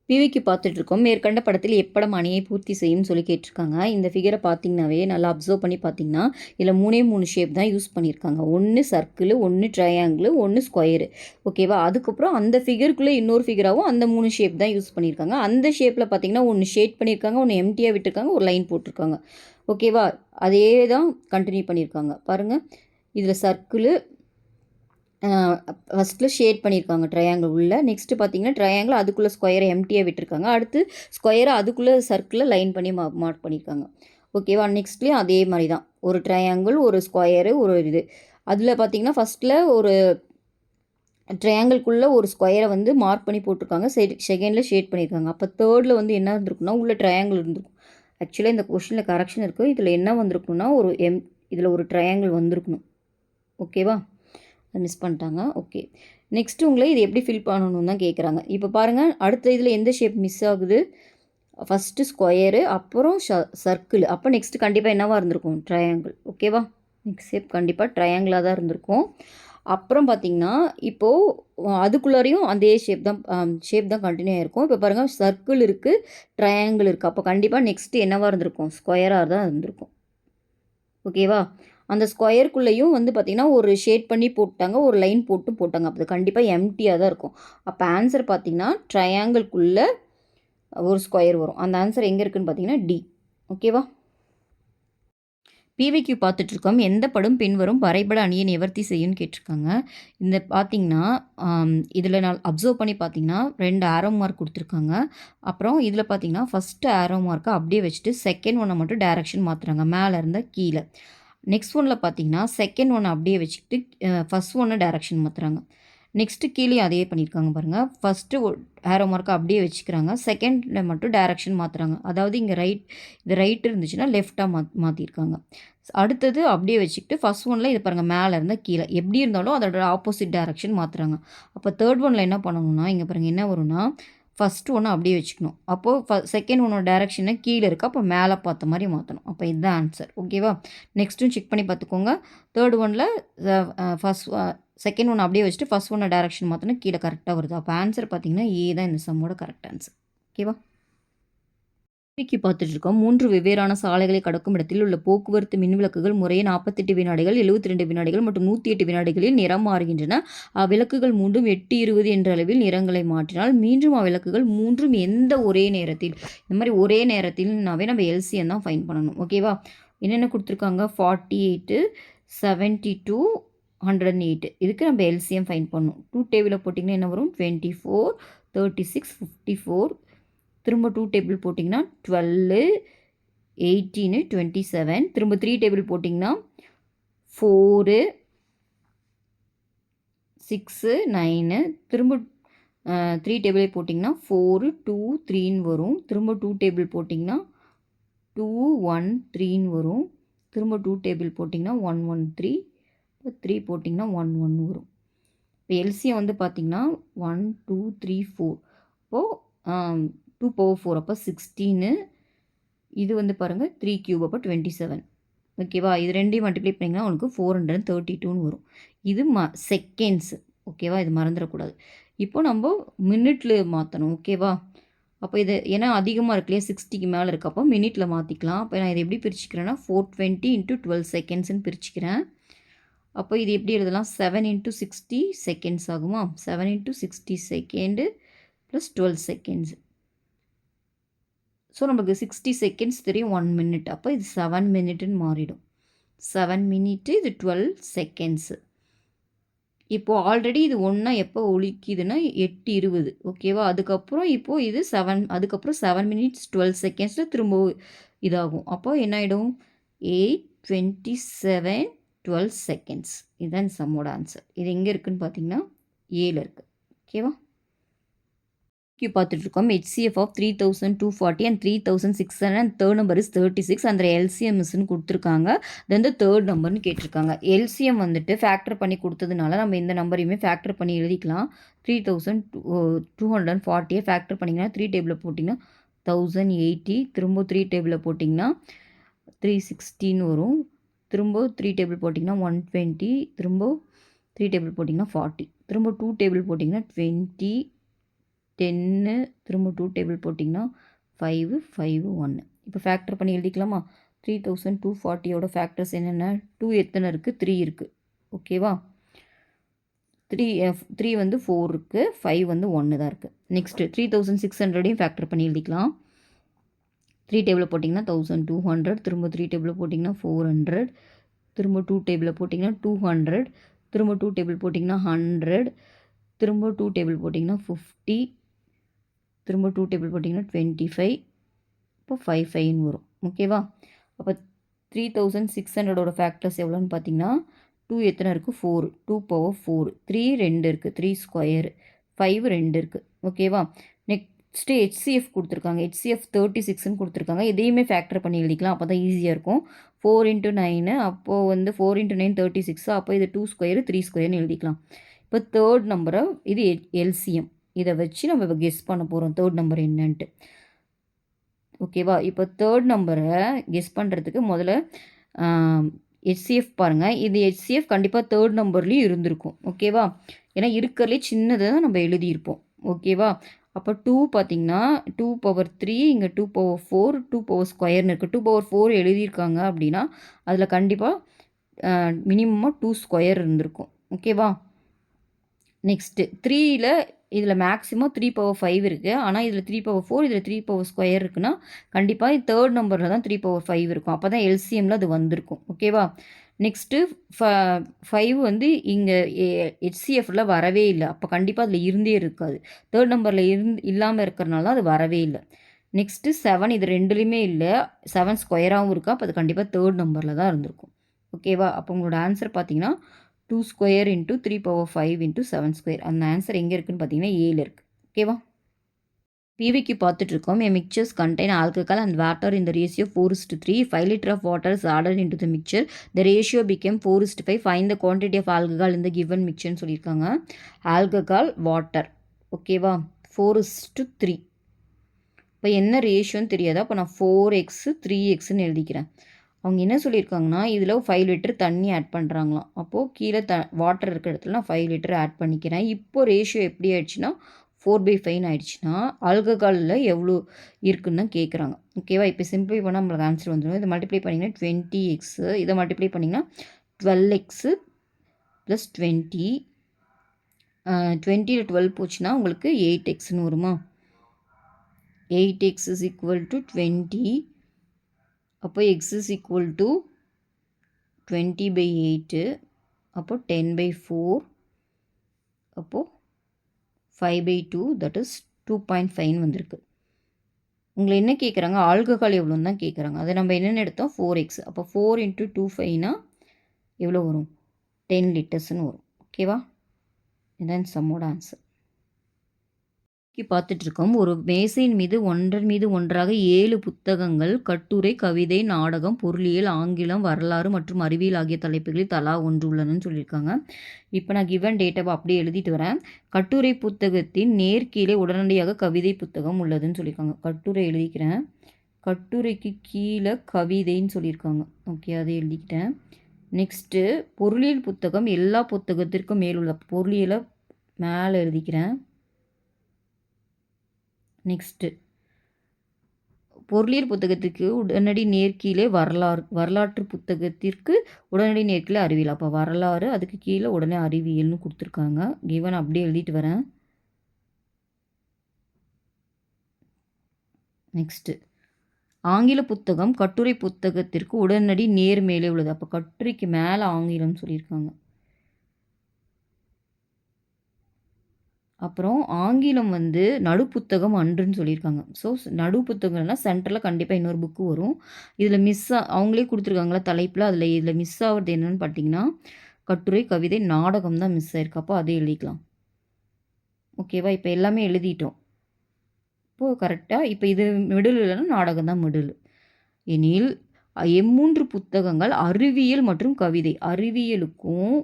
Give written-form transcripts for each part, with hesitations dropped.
பிவிக்கு பார்த்துட்ருக்கோம். மேற்கண்ட படத்தில் எப்படம் அணியை பூர்த்தி செய்யும்னு சொல்லி கேட்டிருக்காங்க. இந்த ஃபிகரை பார்த்தீங்கன்னாவே நல்லா அப்சர்வ் பண்ணி பார்த்தீங்கன்னா, இதில் 3 ஷேப் தான் யூஸ் பண்ணியிருக்காங்க. ஒன்று சர்க்கிள், ஒன்று ட்ரையாங்கிள், ஒன்று ஸ்கொயரு. ஓகேவா? அதுக்கப்புறம் அந்த ஃபிகருக்குள்ளே இன்னொரு ஃபிகராகவும் அந்த 3 ஷேப் தான் யூஸ் பண்ணியிருக்காங்க. அந்த ஷேப்பில் பார்த்தீங்கன்னா, ஒன்று ஷேட் பண்ணியிருக்காங்க, ஒன்று எம்டியாக விட்டுருக்காங்க, ஒரு லைன் போட்டிருக்காங்க. ஓகேவா? அதே தான் கண்டினியூ பண்ணியிருக்காங்க. பாருங்கள், இதில் சர்க்கிளு ஃபஸ்ட்டில் ஷேட் பண்ணியிருக்காங்க ட்ரையாங்கிள் உள்ள. நெக்ஸ்ட்டு பார்த்தீங்கன்னா ட்ரையாங்கிள் அதுக்குள்ளே ஸ்கொயரை எம்டியாக விட்டுருக்காங்க. அடுத்து ஸ்கொயரை அதுக்குள்ளே சர்க்கிளில் லைன் பண்ணி மார்க் பண்ணியிருக்காங்க. ஓகேவா? நெக்ஸ்ட்லேயும் அதே மாதிரி தான், ஒரு ட்ரையாங்கிள், ஒரு ஸ்கொயரு, ஒரு இது. அதில் பார்த்தீங்கன்னா ஃபஸ்ட்டில் ஒரு ட்ரையாங்கிள்குள்ளே ஒரு ஸ்கொயரை வந்து மார்க் பண்ணி போட்டிருக்காங்க. செகண்டில் ஷேட் பண்ணியிருக்காங்க. அப்போ தேர்டில் வந்து என்ன இருந்திருக்குன்னா, உள்ள ட்ரையாங்கிள் இருந்திருக்கும். ஆக்சுவலாக இந்த கொஷினில் கரெக்ஷன் இருக்குது. இதில் என்ன வந்திருக்குன்னா, இதில் ஒரு ட்ரையாங்கிள் வந்திருக்கணும். ஓகேவா? மிஸ் பண்ணிட்டாங்க. ஓகே, நெக்ஸ்ட்டு உங்களை இது எப்படி ஃபில் பண்ணணும்னு தான் கேட்குறாங்க. இப்போ பாருங்கள், அடுத்த இதில் எந்த ஷேப் மிஸ் ஆகுது? ஃபஸ்ட்டு ஸ்கொயரு, அப்புறம் சர்க்கிள். அப்போ நெக்ஸ்ட்டு கண்டிப்பாக என்னவாக இருந்திருக்கும்? ட்ரையாங்கிள். ஓகேவா? நெக்ஸ்ட் ஷேப் கண்டிப்பாக ட்ரையாங்கிளாக தான் இருந்திருக்கும். அப்புறம் பார்த்திங்கன்னா, இப்போது அதுக்குள்ளாரையும் அதே ஷேப் தான் கண்டினியூ ஆகிருக்கும். இப்போ பாருங்கள், சர்க்கிள் இருக்குது, ட்ரையாங்கிள் இருக்குது. அப்போ கண்டிப்பாக நெக்ஸ்ட்டு என்னவாக இருந்திருக்கும்? ஸ்கொயராக தான் இருந்திருக்கும். ஓகேவா? அந்த ஸ்கொயருக்குள்ளேயும் வந்து பார்த்திங்கன்னா ஒரு ஷேட் பண்ணி போட்டாங்க, ஒரு லைன் போட்டாங்க. அப்போ கண்டிப்பாக எம்டியாக தான் இருக்கும். அப்போ ஆன்சர் பார்த்திங்கன்னா ட்ரையாங்கிள்குள்ளே ஒரு ஸ்கொயர் வரும். அந்த ஆன்சர் எங்கே இருக்குதுன்னு பார்த்தீங்கன்னா டி. ஓகேவா? பிவிக்யூ பார்த்துட்ருக்கோம். எந்த படம் பின்வரும் வரைபட அணியை நிவர்த்தி செய்யும்னு கேட்டிருக்காங்க. இந்த பார்த்திங்கன்னா இதில் நான் அப்சர்வ் பண்ணி பார்த்தீங்கன்னா 2 ஆரோ மார்க் கொடுத்துருக்காங்க. அப்புறம் இதில் பார்த்தீங்கன்னா ஃபஸ்ட்டு ஆரோ மார்க்கை அப்படியே வச்சுட்டு செகண்ட் ஒன்றை மட்டும் டேரெக்ஷன் மாற்றுறாங்க, மேலே இருந்த கீழே. நெக்ஸ்ட் ஒன்னில் பார்த்தீங்கன்னா செகண்ட் ஒன்னை அப்படியே வச்சுக்கிட்டு ஃபஸ்ட் ஒன்னை டேரெக்ஷன் மாற்றுறாங்க. நெக்ஸ்ட்டு கீழே அதே பண்ணியிருக்காங்க பாருங்கள். ஃபஸ்ட்டு ஆரோ மார்க்கை அப்படியே வச்சுக்கிறாங்க, செகண்டில் மட்டும் டேரெக்ஷன் மாற்றுறாங்க. அதாவது இங்கே இது ரைட் இருந்துச்சுன்னா லெஃப்டாக மாற்றிருக்காங்க. அடுத்தது அப்படியே வச்சுக்கிட்டு ஃபஸ்ட் ஒன்னில் இது பாருங்கள், மேலே இருந்தால் கீழே, எப்படி இருந்தாலும் அதோட ஆப்போசிட் டேரெக்ஷன் மாற்றுறாங்க. அப்போ தேர்ட் ஒன்னில் என்ன பண்ணணும்னா, இங்கே பாருங்கள் என்ன வரும்னா, ஃபஸ்ட்டு ஒன்று அப்படியே வச்சுக்கணும். அப்போது செகண்ட் ஒன்னோட டேரெக்ஷனை கீழே இருக்குது, அப்போ மேலே பார்த்த மாதிரி மாற்றணும். அப்போ இதுதான் ஆன்சர். ஓகேவா? நெக்ஸ்ட்டும் செக் பண்ணி பார்த்துக்கோங்க. தேர்ட் ஒன்னில் செகண்ட் ஒன்று அப்படியே வச்சுட்டு ஃபஸ்ட் ஒன்னை டேரெக்ஷன் மாற்றினா கீழே கரெக்டாக வருது. அப்போ ஆன்சர் பார்த்தீங்கன்னா ஏ தான் இந்த சம்மோட கரெக்ட் ஆன்சர். ஓகேவா? கேள்விக்கு பார்த்துட்ருக்கோம். 3 வெவ்வேறான சாலைகளை கடக்கும் இடத்தில் உள்ள போக்குவரத்து மின்விளக்குகள் முறையே 48 வினாடிகள், 72 வினாடிகள் மற்றும் 108 வினாடிகளில் நிறம் மாறுகின்றன. அவ்விளக்குகள் மூன்றும் 8, 20 என்ற அளவில் நிறங்களை மாற்றினால் மீண்டும் அவ்விளக்குகள் மூன்றும் எந்த ஒரே நேரத்தில், இந்த மாதிரி ஒரே நேரத்தில்னாவே நம்ம எல்சிஎம் தான் ஃபைன் பண்ணணும். ஓகேவா? என்னென்ன கொடுத்துருக்காங்க? 48, 72, 108. இதுக்கு நம்ம எல்சிஎம் ஃபைன் பண்ணணும். 2 டேபிளில் போட்டிங்கன்னா என்ன வரும்? 24, 36, 54. திரும்ப 2 டேபிள் போட்டிங்கன்னா 12, 18, 27. திரும்ப 3 டேபிள் போட்டிங்கன்னா 4, 6, 9. திரும்ப 3 டேபிளே போட்டிங்கன்னா 4, 2, 3ன்னு வரும். திரும்ப 2 டேபிள் போட்டிங்கன்னா 2, 1, 3ன்னு வரும். திரும்ப 2 டேபிள் போட்டிங்கன்னா 1, 1, 3. 3 போட்டிங்கன்னா 1, 1 வரும். இப்போ எல்சிஎம் வந்து பார்த்திங்கன்னா 1, 2, 3, 4. இப்போது 2 power 4 அப்போ 16. இது வந்து பாருங்கள் 3 cube அப்போ 27. ஓகேவா? இது ரெண்டையும் மல்டிப்ளை பண்ணிங்கன்னா உங்களுக்கு 432ன்னு வரும். இது செகண்ட்ஸு. ஓகேவா? இது மறந்துடக்கூடாது. இப்போ நம்ம மினிட்ல மாற்றணும். ஓகேவா? அப்போ இது ஏன்னா அதிகமாக இருக்கு இல்லையா, 60க்கு மேலே இருக்குது. அப்போ மினிட்டில் மாற்றிக்கலாம். அப்போ நான் இதை எப்படி பிரிச்சுக்கிறேன்னா 420 × 12 செகண்ட்ஸ்ன்னு பிரிச்சுக்கிறேன். அப்போ இது எப்படி எழுதலாம்? 7 × 60 செகண்ட்ஸ் ஆகுமா? 7 × 60 செகண்டு ப்ளஸ் 12 செகண்ட்ஸ். ஸோ நமக்கு 60 செகண்ட்ஸ் தெரியும், 1 மினிட். அப்போ இது 7 மினிட்டுன்னு மாறிடும். 7 மினிட்டு, இது 12 செகண்ட்ஸு. இப்போது ஆல்ரெடி இது ஒன்றா எப்போ ஒழிக்குதுன்னா 8:20. ஓகேவா? அதுக்கப்புறம் இப்போது இது 7, அதுக்கப்புறம் 7 மினிட்ஸ் 12 செகண்ட்ஸில் திரும்ப இதாகும். அப்போ என்ன ஆகிடும்? 8, 27, 12 செகண்ட்ஸ். இதுதான் சம்மோட ஆன்சர். இது எங்கே இருக்குதுன்னு பார்த்தீங்கன்னா ஏல இருக்குது. ஓகேவா? பார்த்துட்ருக்கோம். HCF of 3240 and 3600 and third number is 36 அந்த LCM மிஸ்ன்னு கொடுத்துருக்காங்க. தென் தேர்ட் நம்பர்னு கேட்டிருக்காங்க. LCM வந்துட்டு ஃபேக்டர் பண்ணி கொடுத்ததுனால நம்ம இந்த நம்பரையுமே ஃபேக்டர் பண்ணி எழுதிக்கலாம். 3240 ஃபேக்டர் பண்ணிங்கன்னா 3 டேபிளில் போட்டிங்கன்னா 1080. திரும்ப 3 டேபிளில் போட்டிங்கன்னா 316 வரும். திரும்ப 3 டேபிள் போட்டிங்கன்னா 120. திரும்ப 3 டேபிள் போட்டிங்கன்னா 40. திரும்ப 2 டேபிள் போட்டிங்கன்னா 20, 10 திரும்ப 2 டேபிள் போட்டிங்கன்னா 5 5 1. இப்போ ஃபேக்டர் பண்ணி எழுதிக்கலாமா? 3240யோட ஃபேக்டர்ஸ் என்னென்ன? 2 எத்தனை இருக்குது? 3 இருக்குது. ஓகேவா? 3 வந்து 4 இருக்குது, 5 வந்து 1 தான் இருக்குது. நெக்ஸ்ட்டு 3600டையும் ஃபேக்டர் பண்ணி எழுதிக்கலாம். 3 டேபிளில் போட்டிங்கன்னா 1200, திரும்ப 3 டேபிளில் போட்டிங்கன்னா 400, திரும்ப 2 டேபிளில் போட்டிங்கன்னா 200, திரும்ப 2 டேபிள் போட்டிங்கன்னா 100, திரும்ப 2 டேபிள் போட்டிங்கன்னா 50, திரும்ப 2 டேபிள் போட்டிங்கன்னா 25, இப்போ 55ன்னு வரும். ஓகேவா? அப்போ 3600ஓட ஃபேக்டர்ஸ் எவ்வளோன்னு பார்த்தீங்கன்னா 2 எத்தனை இருக்குது? 4, 2 பவர் 4, 3 2 இருக்குது, 3 ஸ்கொயர், 5 2 இருக்குது. ஓகேவா? நெக்ஸ்ட்டு HCF கொடுத்துருக்காங்க. HCF 36ன்னு கொடுத்துருக்காங்க. இதையுமே ஃபேக்டர் பண்ணி எழுதிக்கலாம், அப்போ தான் ஈஸியாக இருக்கும். 4 × 9 அப்போது வந்து 4 × 9 36, அப்போ இது 2 ஸ்கொயர் 3 ஸ்கொயர்னு எழுதிக்கலாம். இப்போ தேர்ட் நம்பரை இது எல்சிஎம், இதை வச்சு நம்ம கெஸ் பண்ண போகிறோம் தேர்ட் நம்பர் என்னன்ட்டு. ஓகேவா? இப்போ தேர்ட் நம்பரை கெஸ் பண்ணுறதுக்கு முதல்ல HCF பாருங்கள். இது HCF கண்டிப்பாக தேர்ட் நம்பர்லேயும் இருந்திருக்கும். ஓகேவா? ஏன்னா இருக்கிறதுலே சின்னதை தான் நம்ம எழுதியிருப்போம். ஓகேவா? அப்போ 2 பார்த்திங்கன்னா 2 பவர் 3, இங்கே 2 பவர் 4, 2 பவர் ஸ்கொயர்னு இருக்குது. 2 பவர் 4 எழுதியிருக்காங்க அப்படின்னா அதில் கண்டிப்பாக மினிமமாக 2 ஸ்கொயர் இருந்திருக்கும். ஓகேவா? நெக்ஸ்ட்டு 3ல் இதில் மேக்ஸிமம் 3 பவர் 5 இருக்குது. ஆனால் இதில் 3 பவர் 4, இதில் 3 பவர் ஸ்கொயர் இருக்குன்னா கண்டிப்பாக தேர்ட் நம்பரில் தான் 3 பவர் 5 இருக்கும். அப்போ தான் எல்சிஎம்மில் அது வந்திருக்கும். ஓகேவா? நெக்ஸ்ட்டு 5 வந்து இங்கே HCFல வரவே இல்லை. அப்போ கண்டிப்பாக அதில் இருந்தே இருக்காது. தேர்ட் நம்பரில் இல்லாமல் இருக்கிறனால தான் அது வரவே இல்லை. நெக்ஸ்ட்டு 7 இது ரெண்டுலேயுமே இல்லை. 7 ஸ்கொயராகவும் இருக்கா, அப்போ அது கண்டிப்பாக தேர்ட் நம்பரில் தான் இருந்திருக்கும். ஓகேவா? அப்போ உங்களோட ஆன்சர் பார்த்தீங்கன்னா 2 square into 3 power 5 into 7 square. அந்த ஆன்சர் எங்கே இருக்குதுன்னு பார்த்தீங்கன்னா ஏல இருக்குது. ஓகேவா? PVQ பார்த்துட்ருக்கோம். A mixtures contain alcohol and water in the ratio 4:3. 5 liter of water is added into the mixture. The ratio became 4:5. Find the quantity of alcohol in the given mixture சொல்லியிருக்காங்க. Alcohol water. ஓகேவா? 4:3. இப்போ என்ன ரேஷியோன்னு தெரியாதா? அப்போ நான் 4x 3xன்னு எழுதிக்கிறேன். அவங்க என்ன சொல்லியிருக்காங்கன்னா இதில் 5 லிட்டர் தண்ணி ஆட் பண்ணுறாங்களாம். அப்போது கீழே வாட்டர் இருக்கிற இடத்துல நான் 5 லிட்டர் ஆட் பண்ணிக்கிறேன். இப்போ ரேஷியோ எப்படி ஆயிடுச்சுன்னா 4/5 ஆயிடுச்சுன்னா ஆல்கஹாலில் எவ்வளோ இருக்குன்னு தான் கேட்குறாங்க. ஓகேவா? இப்போ சிம்பிளை பண்ணால் நம்மளுக்கு ஆன்சர் வந்துடும். இதை மல்டிப்ளை பண்ணிங்கன்னா 20x, இதை மல்டிப்ளை பண்ணிங்கன்னா 12x + 20. 20ல் 12 போச்சுன்னா உங்களுக்கு 8xன்னு வருமா? 8x = 20. அப்போ x = 20/8. அப்போ 10/4. அப்போது 5/2, தட் இஸ் 2.5 வந்திருக்கு. உங்களை என்ன கேட்குறாங்க? ஆல்கஹால் எவ்வளோன்னு தான் கேட்குறாங்க. அதை நம்ம என்னென்னு எடுத்தோம்? 4x. அப்போ 4 × 2.5னா எவ்வளோ வரும்? 10 லிட்டர்ஸ்ன்னு வரும். ஓகேவா? இதான் சம்மோட ஆன்சர். பார்த்துட்ருக்கோம். ஒரு மேசையின் மீது ஒன்றன் மீது ஒன்றாக 7 புத்தகங்கள் கட்டுரை, கவிதை, நாடகம், பொருளியல், ஆங்கிலம், வரலாறு மற்றும் அறிவியல் ஆகிய தலைப்புகளில் தலா ஒன்று உள்ளனன்னு சொல்லியிருக்காங்க. இப்போ நான் கிவன் டேட்டாவை அப்படியே எழுதிட்டு வரேன். கட்டுரை புத்தகத்தின் நேர்கீழே உடனடியாக கவிதை புத்தகம் உள்ளதுன்னு சொல்லியிருக்காங்க. கட்டுரை எழுதிக்கிறேன். கட்டுரைக்கு கீழே கவிதைன்னு சொல்லியிருக்காங்க. ஓகே, அதை எழுதிக்கிட்டேன். நெக்ஸ்ட்டு பொருளியல் புத்தகம் எல்லா புத்தகத்திற்கும் மேலுள்ள பொருளியலை மேலே எழுதிக்கிறேன். நெக்ஸ்ட்டு பொருளியல் புத்தகத்துக்கு உடனடி நேர்கீழே வரலாற்று புத்தகத்திற்கு உடனடி நேர்கீழே அறிவியல். அப்போ வரலாறு, அதுக்கு கீழே உடனே அறிவியல்னு கொடுத்துருக்காங்க. கிவன் அப்படியே எழுதிட்டு வரேன். நெக்ஸ்ட்டு ஆங்கில புத்தகம் கட்டுரை புத்தகத்திற்கு உடனடி நேர் மேலே உள்ளது. அப்போ கட்டுரைக்கு மேலே ஆங்கிலம்னு சொல்லியிருக்காங்க. அப்புறம் ஆங்கிலம் வந்து நடுப்புத்தகம் அன்றுன்னு சொல்லியிருக்காங்க. ஸோ நடுப்புத்தகம்னா சென்டரில் கண்டிப்பாக இன்னொரு புக்கு வரும். இதில் அவங்களே கொடுத்துருக்காங்களா தலைப்பில், இதில் மிஸ் ஆகிறது என்னென்னு பார்த்தீங்கன்னா கட்டுரை, கவிதை, நாடகம் தான் மிஸ் ஆயிருக்கு. அப்போ அதை எழுதிக்கலாம். ஓகேவா? இப்போ எல்லாமே எழுதிட்டோம். இப்போது கரெக்டாக இப்போ இது மிடில் இல்லைன்னா நாடகம் தான் மிடில். எனில் எம்மூன்று புத்தகங்கள் அறிவியல் மற்றும் கவிதை, அறிவியலுக்கும்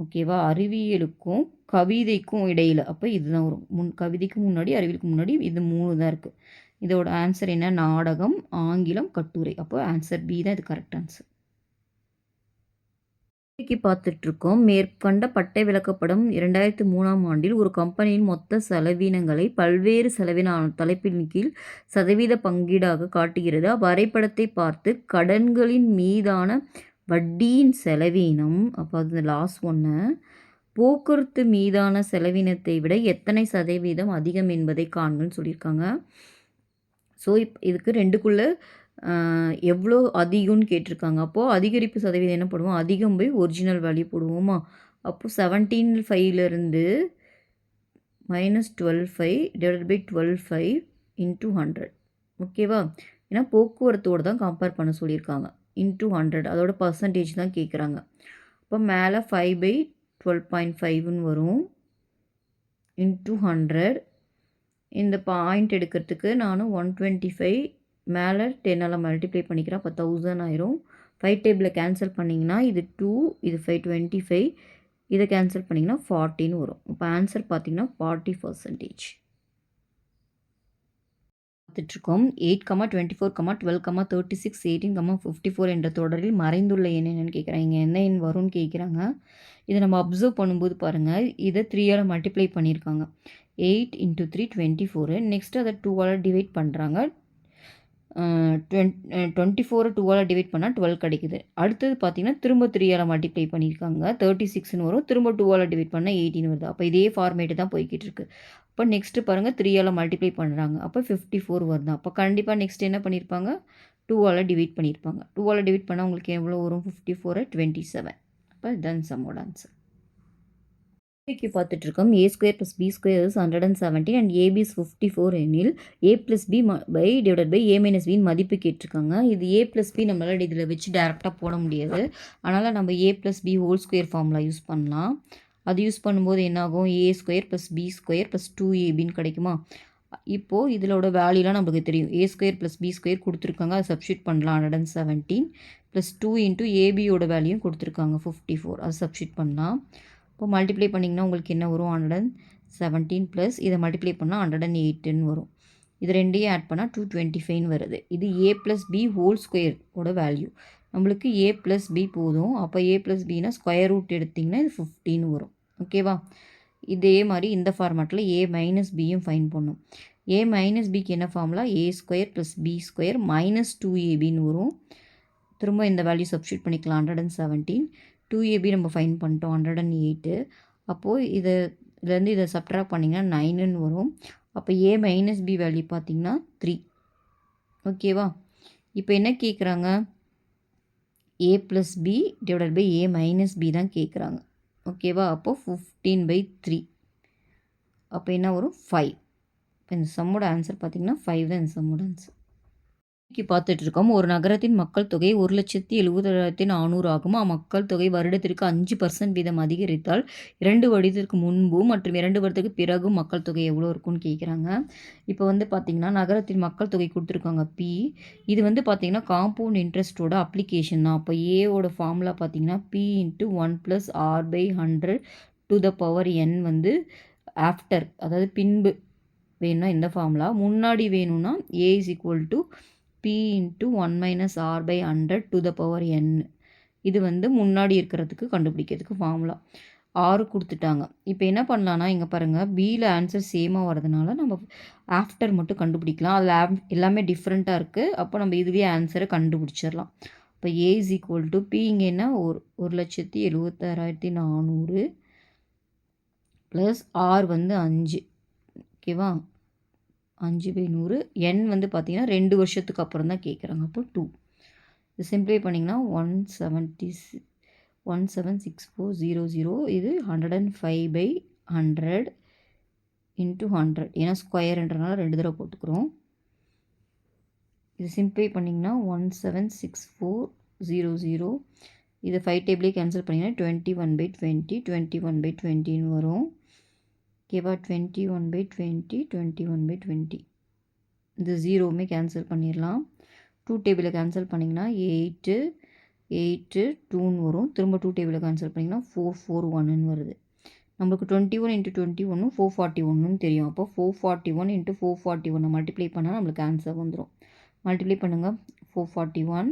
ஓகேவா, அறிவியலுக்கும் கவிதைக்கும் இடையில். அப்போ இதுதான் வரும். கவிதைக்கு முன்னாடி அறிவியலுக்கு முன்னாடி இது 3 தான் இருக்குது. இதோட ஆன்சர் என்ன? நாடகம், ஆங்கிலம், கட்டுரை. அப்போ ஆன்சர் பி தான் இது கரெக்ட் ஆன்சர். இன்னைக்கு பார்த்துட்ருக்கோம். மேற்கண்ட பட்டை விளக்கப்படம் 2003ஆம் ஆண்டில் ஒரு கம்பெனியின் மொத்த செலவினங்களை பல்வேறு செலவின தலைப்பின் கீழ் சதவீத பங்கீடாக காட்டுகிறது. வரைபடத்தை பார்த்து கடன்களின் மீதான வட்டியின் செலவீனம், அப்போ அது லாஸ் 1, போக்குவரத்து மீதான செலவினத்தை விட எத்தனை சதவீதம் அதிகம் என்பதை காண்கன்னு சொல்லியிருக்காங்க. ஸோ இதுக்கு ரெண்டுக்குள்ள எவ்வளோ அதிகம்னு கேட்டிருக்காங்க. அப்போது அதிகரிப்பு சதவீதம் என்ன பண்ணுவோம், அதிகம் போய் ஒரிஜினல் வேல்யூ போடுவோமா. அப்போது 17.5லேருந்து -12.5 டிவைடட் பை 12.5 இன்ட்டு 100. ஓகேவா. ஏன்னா போக்குவரத்தோடு தான் கம்பேர் பண்ண சொல்லியிருக்காங்க. இன்ட்டு 100 அதோட பர்சன்டேஜ் தான் கேட்குறாங்க. அப்போ மேலே 5/12.5ன்னு வரும். இன்ட்டு 100. இந்த பாயிண்ட் எடுக்கிறதுக்கு நான் 125 மேலே 10ஆல் மல்டிப்ளை பண்ணிக்கிறேன். அப்போ 1000 ஆயிரும். 5 டேபிளில் கேன்சல் பண்ணிங்கன்னா இது 2, இது 525, இதை கேன்சல் பண்ணிங்கன்னா 40ன்னு வரும். இப்போ ஆன்சர் பார்த்தீங்கன்னா 40%. பார்த்துட்ருக்கோம். 8, 24, 12, 36, 18, 54 என்ற தொடரில் மறைந்துள்ள எண் என்னன்னு கேட்குறாங்க. இங்கே என்ன எண் வரும்னு கேட்குறாங்க. இதை நம்ம அப்சர்வ் பண்ணும்போது பாருங்கள், இதை 3ஆல் மல்டிப்ளை பண்ணியிருக்காங்க. 8 × 3 24. நெக்ஸ்ட்டு அதை 2ஆல் டிவைட் பண்ணுறாங்க. 24 2ஆல் டிவைட் பண்ணால் 12 கிடைக்குது. அடுத்தது பார்த்திங்கன்னா திரும்ப 3ஆல் மல்டிப்ளை பண்ணியிருக்காங்க. 36ன்னு வரும். திரும்ப 2ஆல் டிவைட் பண்ணால் 18 வருது. அப்போ இதே ஃபார்மேட்டு தான் போய்கிட்டு இருக்கு. அப்போ நெக்ஸ்ட்டு பாருங்கள் 3ஆல் மல்டிப்ளை பண்ணுறாங்க. அப்போ 54 வருது. அப்போ கண்டிப்பாக நெக்ஸ்ட் என்ன பண்ணியிருப்பாங்க, 2ஆல் டிவைட் பண்ணியிருப்பாங்க. 2ஆல் டிவைட் பண்ணால் உங்களுக்கு எவ்வளோ வரும், 54 27. அப்போ இதுதான் சம்மோட ஆன்சர். இன்றைக்கி பார்த்துட்ருக்கோம். a² + b² is 117 and ab is 54 எனில் a + b divided by a - bன் மதிப்பு கேட்டிருக்காங்க. இது a + b நம்மளால் இதில் வச்சு டேரெக்டாக போட முடியாது. அதனால் நம்ம a + b whole square formula use பண்ணலாம். அது யூஸ் பண்ணும்போது என்னாகும், a² + b² + 2ab கிடைக்குமா. இப்போது இதிலோட வேல்யூலாம் நமக்கு தெரியும். a² + b² கொடுத்துருக்காங்க, அதை சப்ஸ்டியூட் பண்ணலாம். 117 + 2 × abயோட வேல்யூயும் கொடுத்துருக்காங்க 54, அது சப்ஸ்டியூட் பண்ணலாம். இப்போ மல்டிப்ளை பண்ணிங்கன்னா உங்களுக்கு என்ன வரும், 117 ப்ளஸ் இதை மல்டிப்ளை பண்ணால் 108ன்னு வரும். இது ரெண்டையும் ஆட் பண்ணால் 225ன்னு வருது. இது a + b ஹோல் ஸ்கொயரோட வேல்யூ. நம்மளுக்கு a + b போதும். அப்போ a + bனா ஸ்கொயர் ரூட் எடுத்திங்கன்னா இது 15 வரும். ஓகேவா. இதே மாதிரி இந்த ஃபார்மேட்டில் a - bயும் ஃபைன் பண்ணும். a - bக்கு என்ன ஃபார்முலா, a² + b² - 2ab வரும். திரும்ப இந்த வேல்யூ சப்ஸ்டியூட் பண்ணிக்கலாம். 117 2ab நம்ம ஃபைன் பண்ணிட்டோம், 108. அப்போது இதுலேருந்து இதை சப்ட்ராக்ட் பண்ணிங்கன்னா 9ன்னு வரும். அப்போ a - b வேல்யூ பார்த்திங்கன்னா 3. ஓகேவா. இப்போ என்ன கேட்குறாங்க, a + b divided by a - b தான் கேட்குறாங்க. ஓகேவா. அப்போது 15/3. அப்போ என்ன வரும், 5. இப்போ இந்த சம்மோட ஆன்சர் பார்த்திங்கன்னா 5 தான் இந்த சம்மோட ஆன்சர். இன்றைக்கி பார்த்துட்ருக்கோம். ஒரு நகரத்தின் மக்கள் தொகை 1,70,400 ஆகும். மக்கள் தொகை வருடத்திற்கு 5% வீதம் அதிகரித்தால் 2 வருடத்திற்கு முன்பு மற்றும் 2 வருடத்துக்கு பிறகும் மக்கள் தொகை எவ்வளோ இருக்குன்னு கேட்குறாங்க. இப்போ வந்து பார்த்திங்கன்னா நகரத்தின் மக்கள் தொகை கொடுத்துருக்காங்க p. இது வந்து பார்த்திங்கன்னா காம்பவுண்ட் இன்ட்ரெஸ்ட்டோட அப்ளிகேஷன் தான். அப்போ ஏவோட ஃபார்முலா பார்த்திங்கன்னா p × 1 + r/100 வந்து ஆஃப்டர், அதாவது பின்பு வேணும்னா இந்த ஃபார்முலா, முன்னாடி வேணும்னா a = p × 1 - r/100 இது வந்து முன்னாடி இருக்கிறதுக்கு கண்டுபிடிக்கிறதுக்கு ஃபார்முலா. 6 கொடுத்துட்டாங்க. இப்போ என்ன பண்ணலான்னா, இங்கே பாருங்கள் பியில் ஆன்சர் சேமாக வரதுனால நம்ம ஆஃப்டர் மட்டும் கண்டுபிடிக்கலாம். அதில் எல்லாமே டிஃப்ரெண்ட்டாக இருக்குது. அப்போ நம்ம இதுவே ஆன்சரை கண்டுபிடிச்சிடலாம். இப்போ a = p இங்கே என்ன 1,76,400 ப்ளஸ் r வந்து 5. ஓகேவா. 5/100. n வந்து பார்த்திங்கன்னா 2 வருஷத்துக்கு அப்புறம் தான் கேட்குறாங்க. அப்போ 2. இது சிம்ப்ளை பண்ணிங்கன்னா 176,400 இது 105/100 × 100. ஏன்னா ஸ்கொயர்ன்றனால 2 தடவை போட்டுக்கிறோம். இது சிம்ப்ளை பண்ணிங்கன்னா 176,400. இதை 5 டேபிளே கேன்சல் பண்ணிங்கன்னா 21/20 21/20ன்னு வரும். ஓகேவா. 21/20 21/20. இந்த 0வுமே கேன்சல் பண்ணிடலாம். 2 டேபிளை கேன்சல் பண்ணிங்கன்னா 8 8 2ன்னு வரும். திரும்ப 2 டேபிளை கேன்சல் பண்ணிங்கன்னா 441ன்னு வருது. நம்மளுக்கு 21 × 21 441ன்னு தெரியும். அப்போ 441 × 441 மல்டிப்ளை பண்ணால் நம்மளுக்கு ஆன்சர் வந்துடும். மல்டிப்ளை பண்ணுங்கள். 441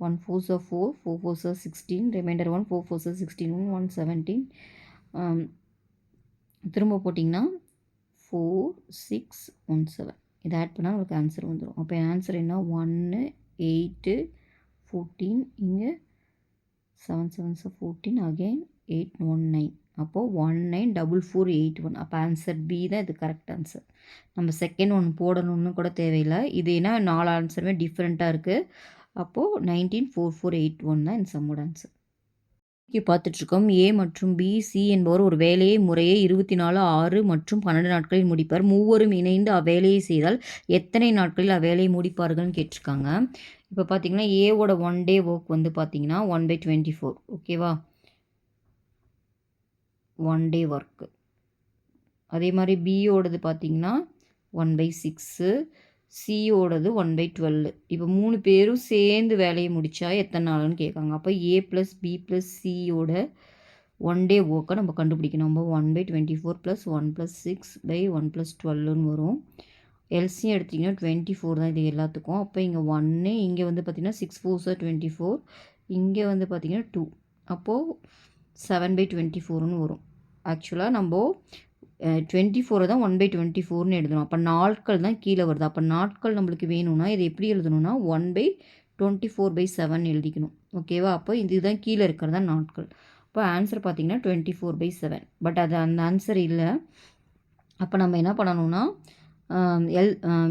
1 4s are 4, 4 4s are 16, remainder 1, 4 4s are 16, 117. திரும்ப போட்டிங்கன்னா 4 6 1 7. இதை ஆட் பண்ணால் உங்களுக்கு ஆன்சர் வந்துடும். அப்போ ஆன்சர் என்ன 1 8 14, இங்கே 7 7s are 14, again 8 1 9. அப்போது 194481. அப்போ ஆன்சர் பி தான் இது கரெக்ட் ஆன்சர். நம்ம செகண்ட் ஒன் போடணும்னு கூட தேவையில்லை. இது ஏன்னா 4 ஆன்சருமே டிஃப்ரெண்ட்டாக இருக்குது. அப்போது 194481 தான் இந்த சம்மோட ஆன்சர். பார்த்துட்ருக்கோம். ஏ மற்றும் பி சி என்பவர் ஒரு வேலையை முறையே 24 6 மற்றும் 12 நாட்களில் முடிப்பார். மூவரும் இணைந்து அவ்வேலையை செய்தால் எத்தனை நாட்களில் அவ்வேலையை முடிப்பார்கள்னு கேட்டிருக்காங்க. இப்போ பார்த்தீங்கன்னா ஏவோட 1 டே ஒர்க் வந்து பார்த்தீங்கன்னா 1/24. ஓகேவா, 1 டே ஒர்க்கு. அதே மாதிரி பியோடது பார்த்தீங்கன்னா 1/6, சியோடது 1/12. இப்போ 3 பேரும் சேர்ந்து வேலையை முடித்தா எத்தனை நாள்னு கேட்காங்க. அப்போ ஏ ப்ளஸ் பி ப்ளஸ் சியோட 1 டே ஒர்க்கை நம்ம கண்டுபிடிக்கணும். நம்ம 1/24 ப்ளஸ் 1 + 6/1 + 12ன்னு வரும். எல்சியும் எடுத்திங்கன்னா 24 தான் இது எல்லாத்துக்கும். அப்போ இங்கே 1, இங்கே வந்து பார்த்திங்கன்னா 6 4s are 24, இங்கே வந்து பார்த்திங்கன்னா 2. அப்போது 7/24ன்னு வரும். ஆக்சுவலாக நம்ம 24 தான் 1/24ன்னு எழுதணும். அப்போ நாட்கள் தான் கீழே வருது. அப்போ நாட்கள் நம்மளுக்கு வேணும்னா இதை எப்படி எழுதணும்னா 1/24/7 எழுதிக்கணும். ஓகேவா, அப்போ இதுதான் கீழே இருக்கிறது தான் நாட்கள். இப்போ ஆன்சர் பார்த்திங்கன்னா 24/7. பட் அது அந்த ஆன்சர் இல்லை. அப்போ நம்ம என்ன பண்ணணும்னா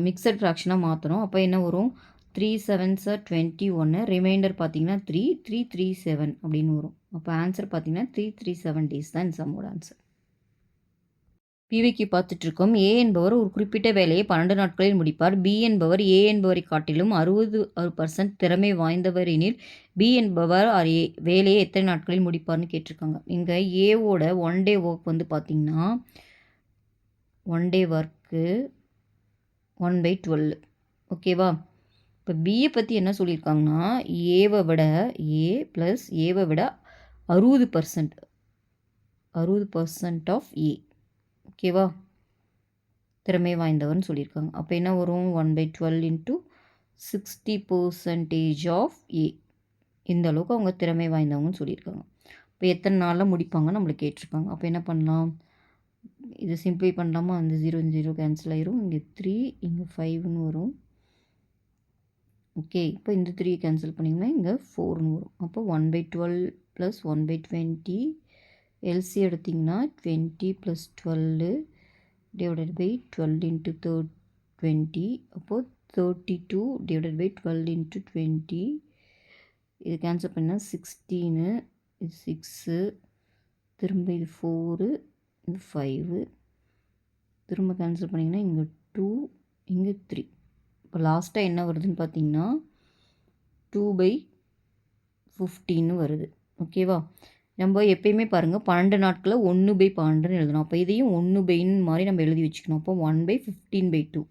மிக்சட் ஃப்ராக்ஷனாக மாற்றணும். அப்போ என்ன வரும் 3 7s are 21, ரிமைண்டர் பார்த்திங்கன்னா 3 3 3 7 அப்படின்னு வரும். அப்போ ஆன்சர் பார்த்திங்கன்னா 337 டேஸ் தான் இந்த சம்மோட ஆன்சர். பிவிக்கு பார்த்துட்ருக்கோம். ஏ என்பவர் ஒரு குறிப்பிட்ட வேலையை 12 நாட்களில் முடிப்பார். பி என்பவர் ஏ என்பவரை காட்டிலும் 60% திறமை வாய்ந்தவர் எனில் பி என்பவர் வேலையை எத்தனை நாட்களில் முடிப்பார்னு கேட்டிருக்காங்க. இங்கே ஏவோட 1 டே ஒர்க் வந்து பார்த்திங்கன்னா 1 டே ஒர்க்கு 1/12. ஓகேவா, இப்போ பியை பற்றி என்ன சொல்லியிருக்காங்கன்னா ஏவை விட ஏ ப்ளஸ் ஏவை விட 60% ஆஃப் ஏ. ஓகேவா, திறமை வாய்ந்தவர்னு சொல்லியிருக்காங்க. அப்போ என்ன வரும் 1/12 இன்ட்டு 60% ஆஃப் ஏ. இந்த அளவுக்கு அவங்க திறமை வாய்ந்தவங்கன்னு சொல்லியிருக்காங்க. இப்போ எத்தனை நாளில் முடிப்பாங்க நம்மளுக்கு கேட்டிருக்காங்க. அப்போ என்ன பண்ணலாம், இது சிம்பிளை பண்ணலாமா, அந்த 0 0 கேன்சல் ஆயிரும். இங்கே 3 இங்கே 5ன்னு வரும். ஓகே, இப்போ இந்த 3 கேன்சல் பண்ணிங்கன்னா இங்கே 4ன்னு வரும். அப்போ 1/12 ப்ளஸ் 1/20, எல்சி எடுத்திங்கன்னா 20 + 12 டிவைடட் பை 12 இன்ட்டு 20. அப்போது 32 டிவைடட் பை 12 இன்ட்டு 20. இது கேன்சல் பண்ணால் 16, இது 6, திரும்ப இது 4, இது 5, திரும்ப கேன்சல் பண்ணிங்கன்னா இங்கே 2, இங்கே 3. இப்போ லாஸ்ட்டாக என்ன வருதுன்னு பார்த்தீங்கன்னா 2/15 வருது. ஓகேவா, நம்ம எப்பயுமே பாருங்கள் 12 நாட்களில் 1/12 எழுதணும். அப்போ இதையும் 1/ன்னு மாதிரி நம்ம எழுதி வச்சுக்கணும். அப்போ 1/15/2.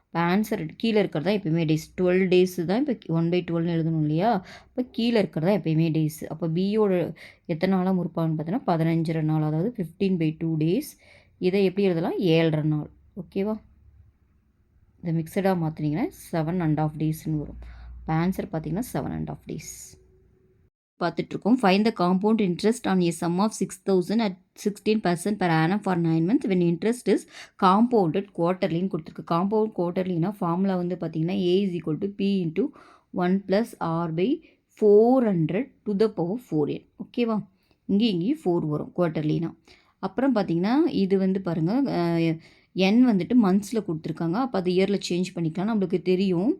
இப்போ ஆன்சர் கீழே இருக்கிறதா எப்பயுமே டேஸ். 12 டேஸ் தான் இப்போ 1/12ன்னு எழுதணும் இல்லையா. இப்போ கீழே இருக்கிறதா எப்பயுமே டேஸ். அப்போ பியோட எத்தனை நாளாக முடிப்பான்னு பார்த்தீங்கன்னா 15 நாள், அதாவது 15/2 டேஸ். இதை எப்படி எழுதலாம் 7.5 நாள். ஓகேவா, இதை மிக்சடாக மாற்றினீங்கன்னா 7.5 டேஸ்ன்னு வரும். இப்போ ஆன்சர் பார்த்தீங்கன்னா 7.5 டேஸ். பார்த்துட்ருக்கோம். Find the compound interest on a sum of 6,000 at 16% per annum for 9 months when interest is compounded quarterlyன்னு கொடுத்துருக்கு. காம்பவுண்ட் குவார்ட்டர்லினா ஃபார்முலா வந்து பார்த்திங்கன்னா A is equal to P into 1 plus R/400 to the power 4n. ஓகேவா, இங்கேயும் 4 வரும் குவார்ட்டர்லினா. அப்புறம் பார்த்திங்கன்னா இது வந்து பாருங்கள் n வந்துட்டு மந்த்ஸில் கொடுத்துருக்காங்க. அப்போ அது இயரில் சேஞ்ச் பண்ணிக்கலாம். நம்மளுக்கு தெரியும்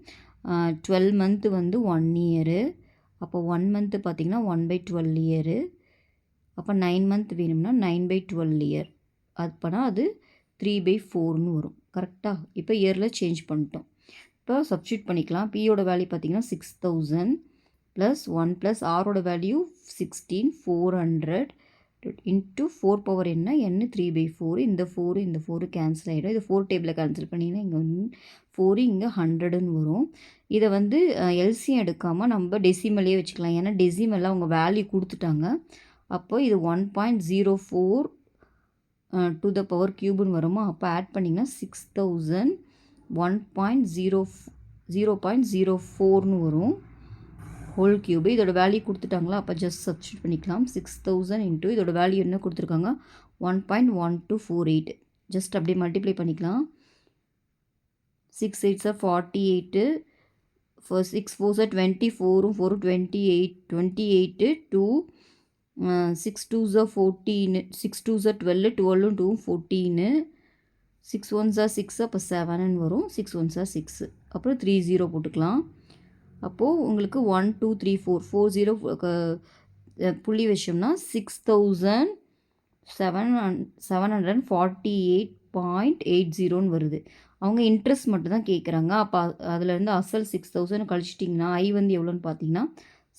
12 மந்த்து வந்து 1 இயரு. அப்போ 1 மந்த்து பார்த்திங்கன்னா 1/12 இயரு. அப்போ 9 மந்த் வேணும்னா 9/12 இயர். அப்போனா அது 3/4ன்னு வரும். கரெக்டாக, இப்போ இயரில் சேஞ்ச் பண்ணிட்டோம். இப்போ சப்ஸ்டியூட் பண்ணிக்கலாம். பியோட வேல்யூ பார்த்திங்கன்னா 6,000 ப்ளஸ் 1 ப்ளஸ் ஆரோட வேல்யூ 16 400 இன்ட்டு 4 பவர் என்ன 3/4. இந்த 4 கேன்சல் ஆகிடும். இது 4 டேபிளில் கேன்சல் பண்ணிங்கன்னா இங்கே 4 இங்கே 100ன்னு வரும். இதை வந்து எல்சியம் எடுக்காமல் நம்ம டெசிமலே வச்சுக்கலாம். ஏன்னா டெசிமலில் அவங்க வேல்யூ கொடுத்துட்டாங்க. அப்போ இது 1.04 to the power க்யூப்னு வருமா. அப்போ ஆட் பண்ணிங்கன்னா 6,000 0.04ன்னு வரும். Whole cube. இதோட வேல்யூ கொடுத்துட்டாங்களா, அப்போ ஜஸ்ட் சப்ஸ்டியூட் பண்ணிக்கலாம். 6000 இன்ட்டு இதோட வேல்யூ என்ன கொடுத்துருக்காங்க, 1.1248. ஜஸ்ட் அப்படியே மல்டிப்ளை பண்ணிக்கலாம். 6 8s are 48, 6 4s are 24, 4 28, 2 6 2s are 14, 6 2s are 12, 12 2 14, 6 1s are 6, அப்போ 7 வரும். 6 1s are 6, அப்புறம் 3 0 போட்டுக்கலாம். அப்போது உங்களுக்கு 1 2 3 4 4 0 புள்ளி வச்சோம்னா 6748.80 வருது. அவங்க இன்ட்ரெஸ்ட் மட்டும் தான் கேட்குறாங்க. அப்போ அதுலேருந்து அசல் 6000 கழிச்சிட்டிங்கன்னா ஐ வந்து எவ்வளோன்னு பார்த்தீங்கன்னா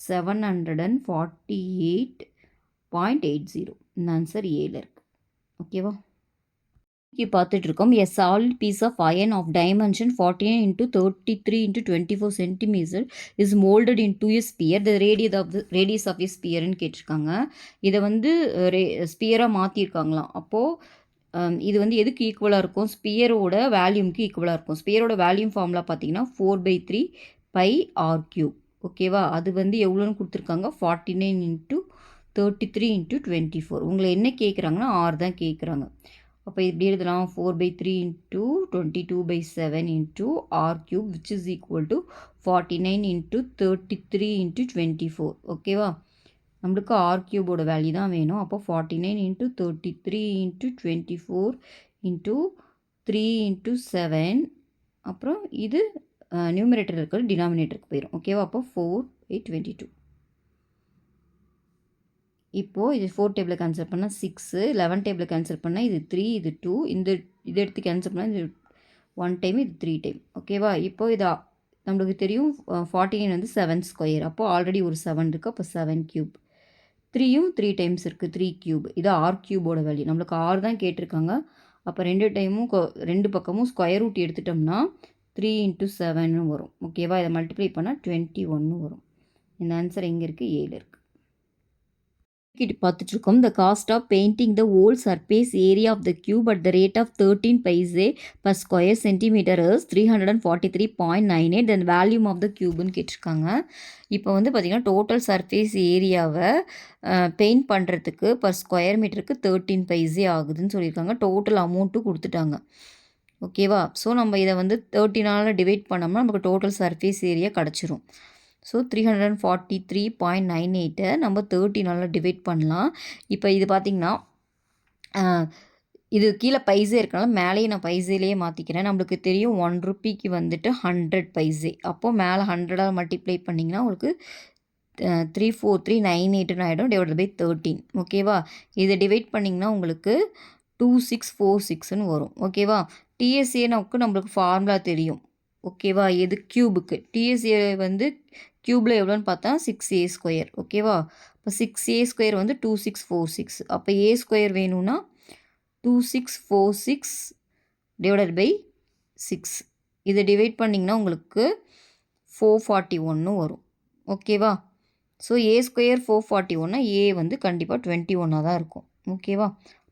748.80. இந்த ஆன்சர் ஏல இருக்குது. ஓகேவா, பார்த்துட்டு இருக்கோம். A solid piece of iron of dimension 49 into 33 into 24 centimeter is moulded in 2 sphere. The radius of a ஸ்பியர்னு கேட்டிருக்காங்க. இதை வந்து ஸ்பியராக மாற்றிருக்காங்களாம். அப்போது இது வந்து எதுக்கு ஈக்குவலாக இருக்கும், ஸ்பியரோட வேல்யூமுக்கு ஈக்குவலாக இருக்கும். ஸ்பியரோட வேல்யூம் ஃபார்முலா பார்த்தீங்கன்னா 4/3 பை ஆர் கியூப். ஓகேவா, அது வந்து எவ்வளோன்னு கொடுத்துருக்காங்க, 49 into 33 into 24. உங்களை என்ன கேட்குறாங்கன்னா ஆர் தான் கேட்குறாங்க. அப்போ இப்படி எழுதலாம், 4/3 into 22/7 into r cube which is equal to 49 into 33 into 24. ஓகேவா, நம்மளுக்கு ஆர் கியூபோட வேல்யூ தான் வேணும். அப்போ 49 into 33 into 24 into 3 into 7, அப்புறம் இது நியூமரேட்டர் இருக்கிற டினாமினேட்டருக்கு போயிடும். ஓகேவா, அப்போ 4/22. இப்போது இது 4 டேபிளை கேன்சல் பண்ணால் 6, 11 டேபிளை கேன்சல் பண்ணால் இது 3, இது 2, இது எடுத்து கேன்சல் பண்ணால் இது 1 டைம், இது 3 டைம். ஓகேவா, இப்போது இது நம்மளுக்கு தெரியும் 49 வந்து 7 ஸ்கொயர். அப்போது ஆல்ரெடி ஒரு 7 இருக்குது, அப்போ 7 கியூப். 3யும் 3 டைம்ஸ் இருக்குது, 3 கியூப். இது ஆர் கியூபோட வேல்யூ. நம்மளுக்கு ஆர் தான் கேட்டிருக்காங்க. அப்போ 2 டைமும் 2 பக்கமும் ஸ்கொயர் ரூட் எடுத்துட்டோம்னா 3 into 7 வரும். ஓகேவா, இதை மல்டிப்ளை பண்ணால் 21 வரும். இந்த ஆன்சர் எங்கே இருக்குது, ஏல இருக்குது. பார்த்துட்டு இருக்கோம். The cost of painting the whole surface area of the cube at the rate of 13 paise per square centimetre is 343.98. Then volume of the கியூப்னு கேட்டிருக்காங்க. இப்போ வந்து பார்த்திங்கன்னா டோட்டல் சர்ஃபேஸ் ஏரியாவை பெயிண்ட் பண்ணுறதுக்கு per ஸ்கொயர் மீட்டருக்கு 13 பைசே ஆகுதுன்னு சொல்லியிருக்காங்க. டோட்டல் அமௌண்ட்டும் கொடுத்துட்டாங்க. ஓகேவா, ஸோ நம்ம இதை வந்து 13ஆல் டிவைட் பண்ணோம்னா நமக்கு டோட்டல் சர்ஃபேஸ் ஏரியா கிடச்சிரும். ஸோ 343.98 நம்ம 13ஆல் டிவைட் பண்ணலாம். இப்போ இது பார்த்திங்கன்னா இது கீழே பைசே இருக்கனால மேலேயே நான் பைசேலேயே மாற்றிக்கிறேன். நம்மளுக்கு தெரியும் 1 ரூபிக்கு வந்துட்டு 100 பைசே. அப்போது மேலே 100ஆல் மல்டிப்ளை பண்ணிங்கன்னா உங்களுக்கு 34398 ஆகிடும், டிவைட் பை 13. ஓகேவா, இதை டிவைட் பண்ணிங்கன்னா உங்களுக்கு 2646ன்னு வரும். ஓகேவா, டிஎஸ்ஏனுக்கு நம்மளுக்கு ஃபார்முலா தெரியும். ஓகேவா, எது கியூபுக்கு, டிஎஸ்ஏ வந்து கியூபில் எவ்வளோன்னு பார்த்தா 6a ஸ்கொயர். ஓகேவா, இப்போ 6a ஸ்கொயர் வந்து 2646. அப்போ ஏ ஸ்கொயர் வேணும்னா 2646 டிவைடட் பை 6. இதை டிவைட் பண்ணிங்கன்னா உங்களுக்கு 441 வரும். ஓகேவா, ஸோ ஏ ஸ்கொயர் 441, ஏ வந்து கண்டிப்பாக 21 தான் இருக்கும். ஓகேவா,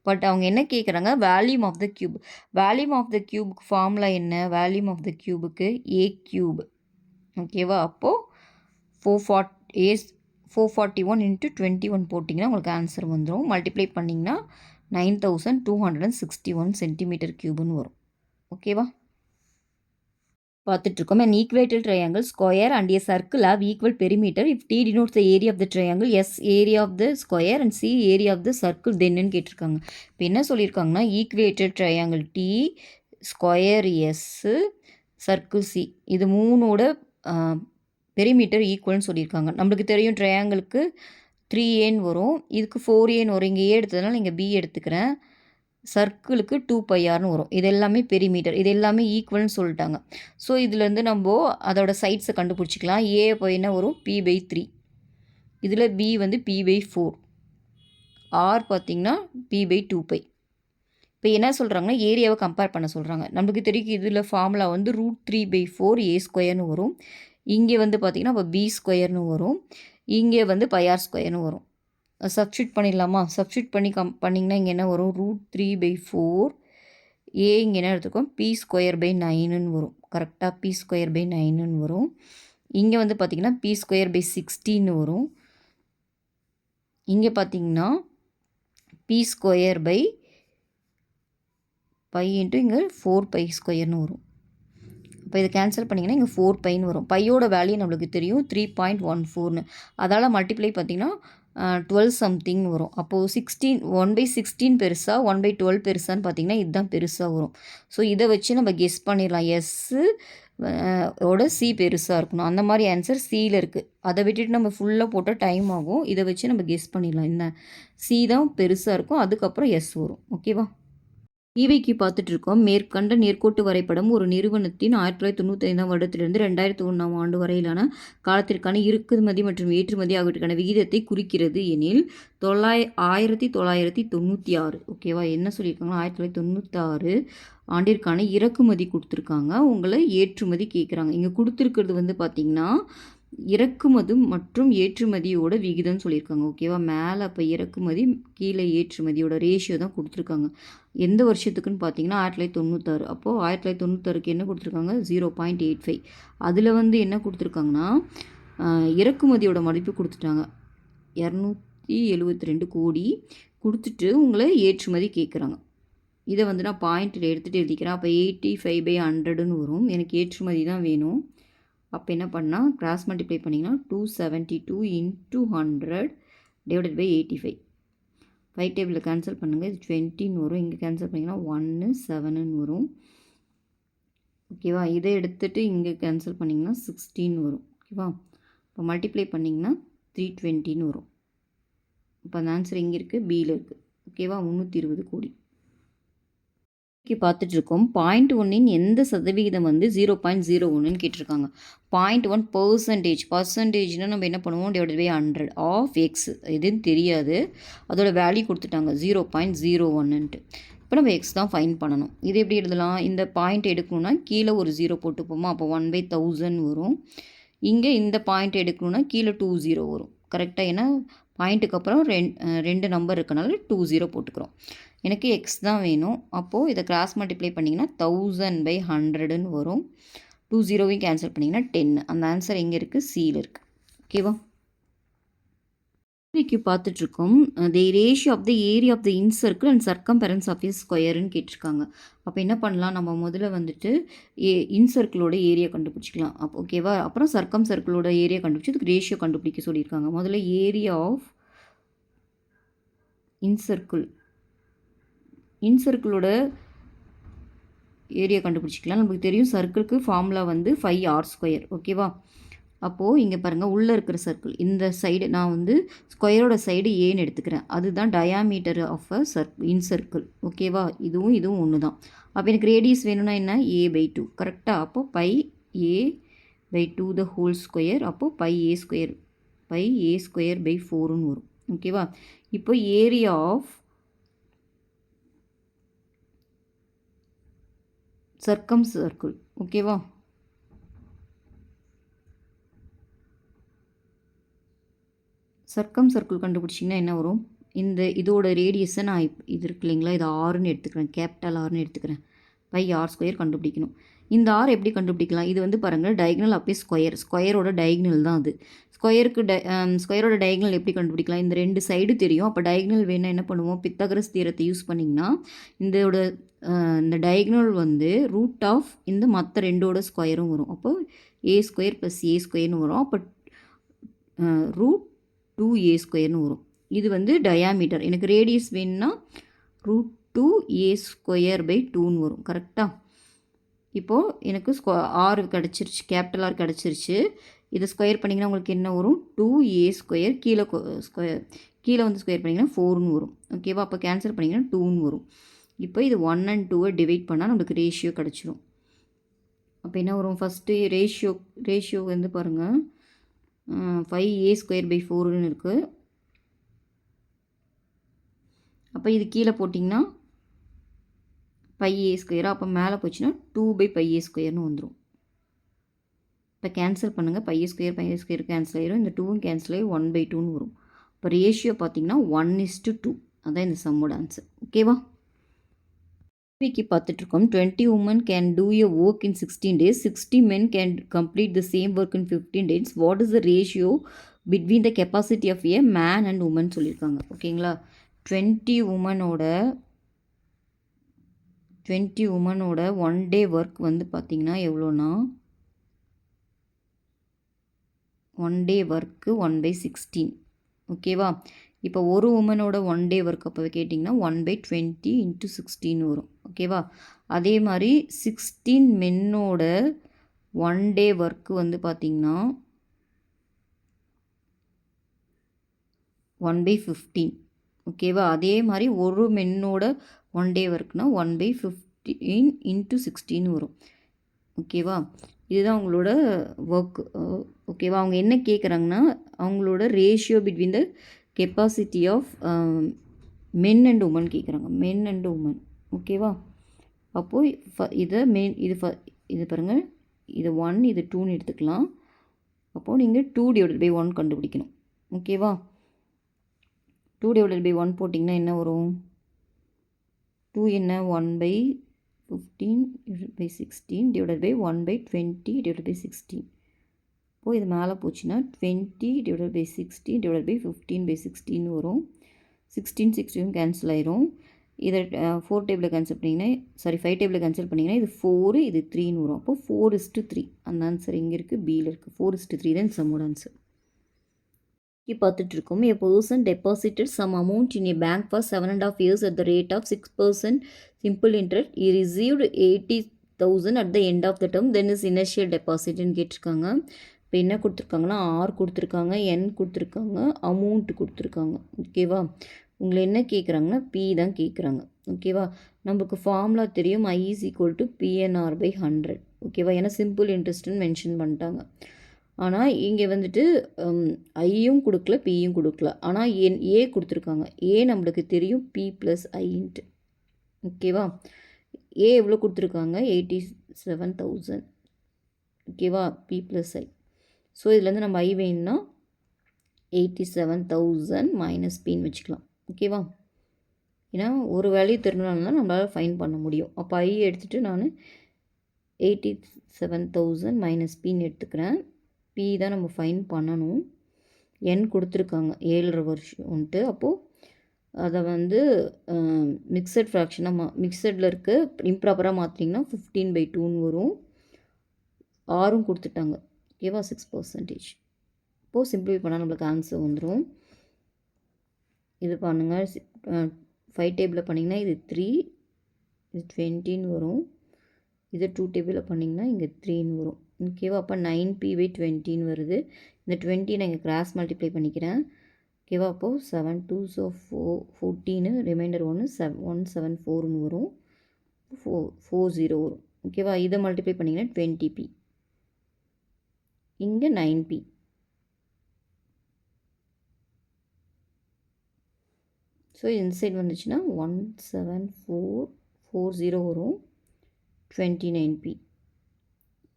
பட் அவங்க என்ன கேட்குறாங்க, volume of the cube. Volume of the கியூபுக்கு ஃபார்முலா என்ன, volume of the கியூபுக்கு a cube. ஓகேவா, அப்போது 441 into 21 போட்டிங்கன்னா உங்களுக்கு ஆன்சர் வந்துடும். மல்டிப்ளை பண்ணிங்கன்னா 9261 சென்டிமீட்டர் கியூப்னு வரும். ஓகேவா, பார்த்துட்ருக்கோம். an equilateral triangle square and a circle have equal perimeter if t denotes the area of the triangle, s area of the square and c area of the circle thenன்னு கேட்டிருக்காங்க. இப்போ என்ன சொல்லியிருக்காங்கன்னா equilateral triangle t, square s, circle c, இது மூணோட perimeter ஈக்குவல்னு சொல்லியிருக்காங்க. நம்மளுக்கு தெரியும் ட்ரையாங்கிளுக்கு 3a வரும், இதுக்கு 4a வரும். இங்கே ஏ எடுத்ததுனால இங்கே b எடுத்துக்கிறேன். சர்க்கிளுக்கு 2πrன்னு வரும். இது எல்லாமே பெரிமீட்டர், இது எல்லாமே ஈக்குவல்னு சொல்லிட்டாங்க. ஸோ இதுலேருந்து நம்ம அதோட சைட்ஸை கண்டுபிடிச்சிக்கலாம். ஏ என்ன வரும், p/3. இதில் b வந்து p/4, r பார்த்திங்கன்னா p/2π. இப்போ என்ன சொல்கிறாங்கன்னா ஏரியாவை கம்பேர் பண்ண சொல்கிறாங்க. நம்மளுக்கு தெரியும் இதில் ஃபார்முலா வந்து √3/4 a ஸ்கொயர்னு வரும். இங்கே வந்து பார்த்திங்கன்னா இப்போ b ஸ்கொயர்னு வரும். இங்கே வந்து πr ஸ்கொயர்னு வரும். சப்ஸ்டியூட் பண்ணிடலாமா, சப்ஸ்டியூட் பண்ணி பண்ணிங்கன்னா இங்கே என்ன வரும், √3/4 இங்கே என்ன எடுத்துக்கோம், p²/9ன்னு வரும். கரெக்டாக p²/9ன்னு வரும். இங்கே வந்து பார்த்திங்கன்னா பி ஸ்கொயர் பை 16 வரும். இங்கே பார்த்திங்கன்னா B square by by into இங்கே 4 ஸ்கொயர்னு வரும். இப்போ இதை கேன்சல் பண்ணிங்கன்னா இங்கே 4 வரும். பையோட வேல்யூ நம்மளுக்கு தெரியும் 3.14ன்னு. அதால் மல்டிப்ளை பார்த்திங்கன்னா 12 சம்திங் வரும். அப்போது 1/16 பெருசா 1/12 பெருசான்னு பார்த்திங்கன்னா இதுதான் பெருசாக வரும். ஸோ இதை வச்சு நம்ம கெஸ் பண்ணிடலாம். எஸ்ஸு ஓட சி பெருசாக இருக்கணும். அந்த மாதிரி ஆன்சர் சியில் இருக்குது. அதை விட்டுட்டு நம்ம ஃபுல்லாக போட்டால் டைம் ஆகும். இதை வச்சு நம்ம கெஸ் பண்ணிடலாம். இந்த சி தான் பெருசாக இருக்கும், அதுக்கப்புறம் எஸ் வரும். ஓகேவா? ஈவைக்கு பார்த்துட்ருக்கோம். மேற்கண்ட நேர்கோட்டு வரைபடம் ஒரு நிறுவனத்தின் 1995 வருடத்திலிருந்து 2001 ஆண்டு வரையிலான காலத்திற்கான இறக்குமதி மற்றும் ஏற்றுமதி ஆகியவற்றுக்கான விகிதத்தை குறிக்கிறது எனில் 1996. ஓகேவா? என்ன சொல்லியிருக்காங்கன்னா 1996 ஆண்டிற்கான இறக்குமதி கொடுத்துருக்காங்க. உங்களை ஏற்றுமதி கேட்குறாங்க. இங்கே கொடுத்துருக்கிறது வந்து பார்த்திங்கன்னா இறக்குமதி மற்றும் ஏற்றுமதியோட விகிதம் சொல்லியிருக்காங்க. ஓகேவா? மேலே அப்போ இறக்குமதி, கீழே ஏற்றுமதியோட ரேஷியோ தான் கொடுத்துருக்காங்க. எந்த வருஷத்துக்குன்னு பார்த்தீங்கன்னா 1996. அப்போது 1996க்கு என்ன கொடுத்துருக்காங்க? 0.85. அதில் வந்து என்ன கொடுத்துருக்காங்கன்னா இறக்குமதியோட மதிப்பு கொடுத்துட்டாங்க 272 கோடி கொடுத்துட்டு உங்களை ஏற்றுமதி கேட்குறாங்க. இதை வந்து நான் பாயிண்டில் எடுத்துகிட்டு எழுதிக்கிறேன். அப்போ 85/100ன்னு வரும். எனக்கு ஏற்றுமதி தான் வேணும். அப்போ என்ன பண்ணால் கிராஸ் மல்டிப்ளை பண்ணிங்கன்னா 272 × 100 டிவைடட் பை 85. 5 டேபிளில் கேன்சல் பண்ணுங்கள். இது 20ன்னு வரும். இங்கே கேன்சல் பண்ணிங்கன்னா 1 7ன்னு வரும். ஓகேவா? இதை எடுத்துகிட்டு இங்கே கேன்சல் பண்ணிங்கன்னா 16 வரும். ஓகேவா? இப்போ மல்டிப்ளை பண்ணிங்கன்னா 320ன்னு வரும். இப்போ அந்த ஆன்சர் இங்கே இருக்குது, பியில் இருக்குது. ஓகேவா? 320 கோடி பார்த்துட்ருக்கோம். 0.1 எந்த சதவிகிதம் வந்து 0.01ன்னு கேட்டிருக்காங்க. 0.1 பர்சன்டேஜ்னால் நம்ம என்ன பண்ணுவோம்? Divided by 100 of X. எதுன்னு தெரியாது, அதோட வேல்யூ கொடுத்துட்டாங்க 0.01ன்ட்டு. இப்போ நம்ம எக்ஸ் தான் ஃபைன் பண்ணணும். இது எப்படி எழுதலாம்? இந்த பாயிண்ட் எடுக்கணும்னா கீழே ஒரு 0 போட்டுப்போமா? அப்போ 1/1000 வரும். இங்கே இந்த பாயிண்ட் எடுக்கணும்னா கீழே 20 வரும். கரெக்டாக? ஏன்னா பாயிண்ட்டுக்கு அப்புறம் 2 நம்பர் இருக்கனால 20 போட்டுக்கிறோம். எனக்கு எக்ஸ் தான் வேணும். அப்போது இதை கிராஸ் மல்டிப்ளை பண்ணிங்கன்னா 1000/100ன்னு வரும். 20 கேன்சல் பண்ணிங்கன்னா 10. அந்த ஆன்சர் எங்கே இருக்குது? சியில் இருக்குது. ஓகேவா? இன்றைக்கி பார்த்துட்ருக்கோம். The ratio of the area of the incircle and circumference of a ஸ்கொயருன்னு கேட்டிருக்காங்க. அப்போ என்ன பண்ணலாம்? நம்ம முதல்ல வந்துட்டு இன்சர்க்கிளோட ஏரியா கண்டுபிடிச்சிக்கலாம். அப்போ ஓகேவா? அப்புறம் சர்க்கோட ஏரியா கண்டுபிடிச்சி அதுக்கு ரேஷியோ கண்டுபிடிக்க சொல்லியிருக்காங்க. முதல்ல ஏரியா ஆஃப் இன்சர்க்கிளோட ஏரியா கண்டுபிடிச்சிக்கலாம். நமக்கு தெரியும் சர்க்கிளுக்கு ஃபார்முலா வந்து 5r². ஓகேவா? அப்போது இங்கே பாருங்கள், உள்ளே இருக்கிற சர்க்கிள் இந்த சைடு நான் வந்து ஸ்கொயரோட சைடு ஏன்னு எடுத்துக்கிறேன். அதுதான் டயாமீட்டர் ஆஃப் அ இன்சர்க்கிள். ஓகேவா? இதுவும் ஒன்று தான். அப்போ எனக்கு ரேடியஸ் வேணும்னா என்ன? a/2. கரெக்டாக? அப்போது πa/2 த ஹோல் ஸ்கொயர். அப்போது πa²/4ன்னு வரும். ஓகேவா? இப்போ ஏரியா ஆஃப் சர்க்கிள். ஓகேவா? சர்க்கிள் கண்டுபிடிச்சிங்கன்னா என்ன வரும்? இதோட ரேடியஸை நான் இது இருக்கு இல்லைங்களா, இது ஆர்னு எடுத்துக்கிறேன், கேபிட்டல் ஆர்னு எடுத்துக்கிறேன். πr² கண்டுபிடிக்கணும். இந்த ஆர் எப்படி கண்டுபிடிக்கலாம்? இது வந்து பாருங்கள், டயக்னல் அப்பே ஸ்கொயரோட டயக்னல் தான் அது. ஸ்கொயரோட டயக்னல் எப்படி கண்டுபிடிக்கலாம்? இந்த 2 சைடு தெரியும். அப்போ டயக்னல் வேணால் என்ன பண்ணுவோம்? பித்தாகரஸ் தியரத்தை யூஸ் பண்ணிங்கன்னா இந்த டயக்னல் வந்து ரூட் ஆஃப் இந்த மற்ற 2ஓட ஸ்கொயரும் வரும். அப்போ a² + a² வரும். அப்போ √2a² வரும். இது வந்து டயாமீட்டர். எனக்கு ரேடியஸ் வேணும்னா √2a²/2ன்னு வரும். கரெக்டாக? இப்போது எனக்கு ஆர் கிடச்சிருச்சு, கேபிட்டல் ஆர் கிடச்சிருச்சு. இதை ஸ்கொயர் பண்ணிங்கன்னா உங்களுக்கு என்ன வரும்? 2a². கீழே வந்து ஸ்கொயர் பண்ணிங்கன்னா 4ன்னு வரும். ஓகேவா? அப்போ கேன்சல் பண்ணிங்கன்னா 2ன்னு வரும். இப்போ இது 1 and 2 டிவைட் பண்ணால் நம்மளுக்கு ரேஷியோ கிடச்சிரும். அப்போ என்ன வரும்? ஃபஸ்ட்டு ரேஷியோ வந்து பாருங்கள், 5a²/4ன்னு இருக்குது. அப்போ இது கீழே போட்டிங்கன்னா πa². அப்போ மேலே போச்சுன்னா 2/πa²ன்னு வந்துடும். இப்போ கேன்சல் பண்ணுங்கள். πa² கேன்சல் ஆயிரும். இந்த 2வும் கேன்சல் ஆகி 1/2ன்னு வரும். இப்போ ரேஷியோ பார்த்திங்கன்னா 1:2. அதான் இந்த சம்மோட ஆன்சர். ஓகேவா? கேள்விக்கு பார்த்துட்ருக்கோம். 20 women can do a work in 16 days. 60 men can complete the same work in 15 days. What is the ratio between the capacity of a man and woman சொல்லியிருக்காங்க. ஓகேங்களா? 20 உமனோட 1 டே ஒர்க் வந்து பார்த்தீங்கன்னா எவ்வளோனா 1 டே ஒர்க்கு 1/16. ஓகேவா? இப்போ ஒரு உமனோட 1 day work அப்போ கேட்டிங்கன்னா 1/20 × 16 வரும். ஓகேவா? அதே மாதிரி 16 மென்னோட 1 டே ஒர்க்கு வந்து பார்த்திங்கன்னா 1/15. ஓகேவா? அதே மாதிரி ஒரு மென்னோட 1 டே ஒர்க்னால் 1/15 × 16 வரும். ஓகேவா? இதுதான் அவங்களோட ஒர்க். ஓகேவா? அவங்க என்ன கேட்குறாங்கன்னா அவங்களோட ratio between the capacity of men and women கேட்குறாங்க. Men and women. ஓகேவா? அப்போது இது பாருங்கள், இது 1 இது 2ன்னு எடுத்துக்கலாம். அப்போது நீங்கள் 2/1 கண்டுபிடிக்கணும். ஓகேவா? 2/1 போட்டிங்கன்னா என்ன வரும்? 2 என்ன 1/15/16 1/20/16. இப்போது இது மேலே போச்சுன்னா 20/16/15/16 வரும். 16 கேன்சல் ஆயிரும். இதை 4 டேபிளில் கேன்சல் பண்ணிங்கன்னா 5 டேபிளில் கேன்சல் பண்ணிங்கன்னா இது 4 இது 3ன்னு வரும். அப்போது 4:3 அந்த ஆன்சர் இங்கே இருக்குது, பியில் இருக்குது. 4:3 தான் சம்மோட ஆன்சர். பார்த்துட்ருக்கோம். A person deposited some amount in a bank for 7.5 years at the rate of 6% simple interest. He received 80,000 at the end of the term. Then his initial depositன்னு கேட்டிருக்காங்க. இப்போ என்ன கொடுத்துருக்காங்கன்னா R கொடுத்துருக்காங்க, N கொடுத்துருக்காங்க, அமௌண்ட் கொடுத்துருக்காங்க. ஓகேவா? உங்களை என்ன கேட்குறாங்கன்னா P தான் கேட்குறாங்க. ஓகேவா? நம்மளுக்கு ஃபார்முலா தெரியும், I is equal to PNR/100. ஓகேவா? ஏன்னா சிம்பிள் இன்ட்ரெஸ்ட்டுன்னு மென்ஷன் பண்ணிட்டாங்க. ஆனால் இங்கே வந்துட்டு ஐயும் கொடுக்கல, பியும் கொடுக்கல. ஆனால் ஏ கொடுத்துருக்காங்க. ஏ நம்மளுக்கு தெரியும் P+I. ஓகேவா? ஏ எவ்வளோ கொடுத்துருக்காங்க? 87,000. ஓகேவா? P+I. ஸோ இதுலேருந்து நம்ம ஐ வேணும்னா 87,000 - Pன்னு வச்சுக்கலாம். ஓகேவா? ஏன்னா ஒரு வேல்யூ தெரிஞ்சனால நம்மளால் ஃபைன் பண்ண முடியும். அப்போ ஐ எடுத்துகிட்டு நான் 87,000 - Pன்னு எடுத்துக்கிறேன். பி தான் நம்ம ஃபைன் பண்ணணும். என் கொடுத்துருக்காங்க 7.5 வருஷம்ன்ட்டு. அப்போது அதை வந்து மிக்சட் ஃப்ராக்ஷனாக மிக்சடில் இருக்க இம்ப்ராப்பராக மாற்றிங்கன்னா 15/2ன்னு வரும். ஆறும் கொடுத்துட்டாங்க. ஓகேவா? 6%. இப்போது சிம்பிளிஃபை பண்ணால் நம்மளுக்கு ஆன்சர் வந்துடும். இது பண்ணுங்கள். 5 டேபிளில் பண்ணிங்கன்னா இது 3, இது 20ன்னு வரும். இது 2 டேபிளில் பண்ணிங்கன்னா இங்கே 3ன்னு வரும். ஓகேவா? அப்போ 9P/20ன்னு வருது. இந்த 20 நான் இங்கே கிராஸ் மல்டிப்ளை பண்ணிக்கிறேன். ஓகேவா? அப்போது 7 2s 14 ரிமைண்டர் 174ன்னு வரும். 40 வரும். ஓகேவா? இதை மல்டிப்ளை பண்ணிங்கன்னா 20P. இங்கே 9P. ஸோ இன்சைட் வந்துச்சுன்னா 17440 வரும். 29P.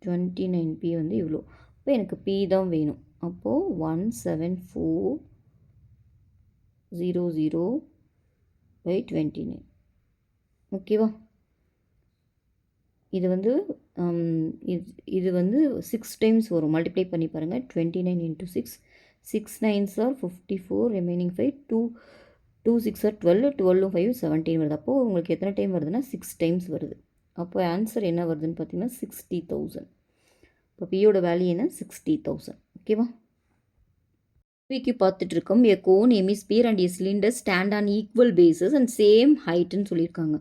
29P வந்து இவ்வளோ. இப்போ எனக்கு P தான் வேணும். அப்போது 17400/29. ஓகேவா? இது வந்து இது வந்து 6 டைம்ஸ் வரும். மல்டிப்ளை பண்ணி பாருங்கள். 29 × 6. 6 9s are 54, ரிமைனிங் 5. 2 6 are 12, 12 5 17 வருது. அப்போது உங்களுக்கு எத்தனை டைம் வருதுன்னா 6 டைம்ஸ் வருது. அப்போ ஆன்சர் என்ன வருதுன்னு பார்த்தீங்கன்னா 60,000. இப்போ பியோட வேல்யூ என்ன? 60,000. ஓகேவா? பிக்கு பார்த்துட்ருக்கோம். A cone hemisphere and a cylinder stand on equal bases and same ஹைட்டுன்னு சொல்லியிருக்காங்க.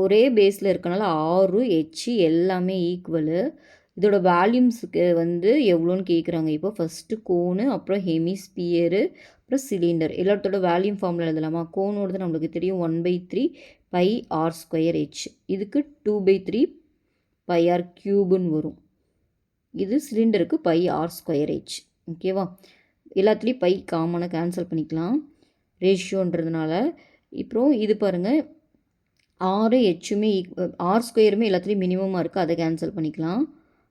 ஒரே பேஸில் இருக்கனால ஆறு ஹெச் எல்லாமே ஈக்குவலு. இதோட வேல்யூம்ஸுக்கு வந்து எவ்வளோன்னு கேட்குறாங்க. இப்போ ஃபஸ்ட்டு கோனு, அப்புறம் ஹெமிஸ்பியரு, அப்புறம் சிலிண்டர் எல்லாத்தோட வேல்யூம் ஃபார்மில் எழுதலாமா? கோனோடது நம்மளுக்கு தெரியும் 1/3 πr²h. இதுக்கு 2/3 πr³ வரும். இது சிலிண்டருக்கு πr²h. ஓகேவா? எல்லாத்துலேயும் பை காமனாக கேன்சல் பண்ணிக்கலாம் ரேஷியோன்றதுனால. அப்புறம் இது பாருங்கள், R/H R² எல்லாத்துலேயும் மினிமமாக இருக்குது, அதை கேன்சல் பண்ணிக்கலாம்.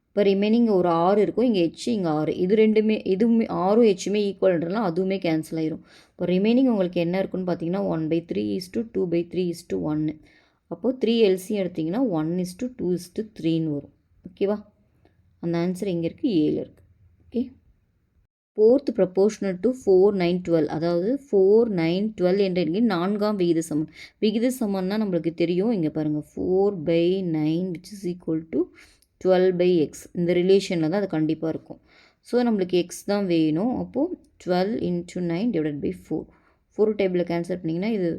இப்போ ரிமைனிங் ஒரு 6 இருக்கும். இங்கே H, இங்கே 6. இது ரெண்டுமே இதுவுமே R H ஈக்குவல்ன்றதுனால அதுவுமே கேன்சல் ஆயிரும். இப்போ ரிமைனிங் உங்களுக்கு என்ன இருக்குன்னு பார்த்தீங்கன்னா 1/3 2/3 1. அப்போது 3 எல்சியம் எடுத்திங்கன்னா 1:2:3ன்னு வரும். ஓகேவா? அந்த ஆன்சர் எங்கே இருக்குது? ஏல இருக்குது. ஓகே. 4th proportional to 4, 9, 12. அதாவது 4, 9, 12 என்ற எண்ணின் 4ஆம் விகித சமன். விகித சமன்னா நம்மளுக்கு தெரியும். இங்கே பாருங்கள் 4/9 which is equal to 12/x. இந்த ரிலேஷனில் தான் அது கண்டிப்பாக இருக்கும். ஸோ நம்மளுக்கு எக்ஸ் தான் வேணும். அப்போது 12 × 9 divided by 4. 4 டேபிளில் கேன்சல் பண்ணிங்கன்னா இது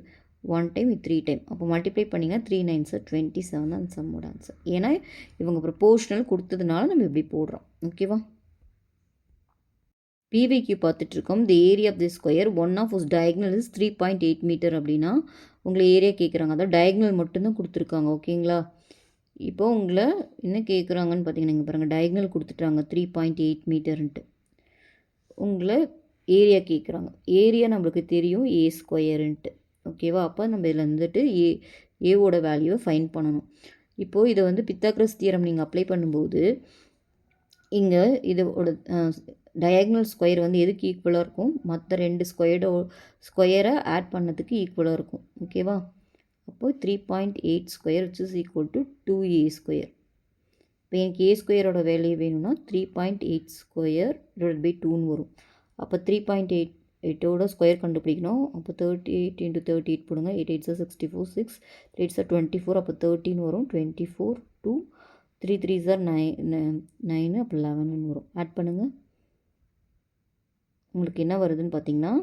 1 டைம், இது 3 டைம். அப்போ மல்டிப்ளை பண்ணிங்கன்னா 3 9s 27 தான் அந்த சம்மோட ஆன்சர். ஏன்னா இவங்க ப்ரொபோர்ஷனல் கொடுத்ததுனால நம்ம இப்படி போடுறோம். ஓகேவா? பிவிக்யூ பார்த்துட்ருக்கோம். The area of the square one of us diagonal is 3.8 metre அப்படின்னா உங்களை ஏரியா கேட்குறாங்க. அதான் டயக்னல் மட்டும்தான் கொடுத்துருக்காங்க. ஓகேங்களா? இப்போ உங்களை என்ன கேட்குறாங்கன்னு பார்த்தீங்கன்னா இங்கே பாருங்கள் டயக்னல் கொடுத்துட்டாங்க 3.8 மீட்டர்ன்ட்டு. உங்களை ஏரியா கேட்குறாங்க. ஏரியா நம்மளுக்கு தெரியும் ஏ ஸ்கொயருன்ட்டு. ஓகேவா? அப்போ நம்ம இதில் வந்துட்டு ஏவோட வேல்யூவை ஃபைன் பண்ணணும். இப்போது இதை வந்து பித்தாகரஸ் தியரம் நீங்கள் அப்ளை பண்ணும்போது இங்கே இதோட டயக்னல் ஸ்கொயர் வந்து எதுக்கு ஈக்குவலாக இருக்கும்? மற்ற 2 ஸ்கொயரை ஆட் பண்ணதுக்கு ஈக்குவலாக இருக்கும். ஓகேவா? அப்போது 3.8 square which is equal to 2a square. இப்போ எனக்கு ஏ ஸ்கொயரோட வேல்யூ வேணும்னா 3.8 ஸ்கொயர் டிவைட் பை 2ன்னு வரும். அப்போ 3.8ஓட ஸ்கொயர் கண்டுபிடிக்கணும். அப்போ 38 × 38 போடுங்க. 8 8s 64, 6 3 8s 24. அப்போ 13 வரும். 24 2 3 3s 9 அப்போ 11ன்னு வரும். ஆட் பண்ணுங்கள். உங்களுக்கு என்ன வருதுன்னு பார்த்தீங்கன்னா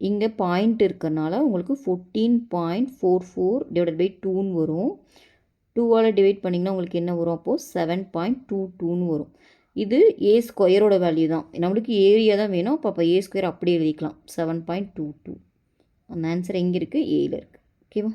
இங்கே பாயிண்ட் இருக்கிறனால உங்களுக்கு 14.44 டிவைட் பை 2ன்னு வரும். 2ஆல் டிவைட் பண்ணிங்கன்னா உங்களுக்கு என்ன வரும்? அப்போது 7.22ன்னு வரும். இது ஏ ஸ்கொயரோட வேல்யூ தான். நம்மளுக்கு ஏரியா தான் வேணும். அப்போ ஏ ஸ்கொயர் அப்படியே எழுதிக்கலாம் 7.22. அந்த ஆன்சர் எங்கே இருக்குது? ஏல இருக்குது. ஓகேவா?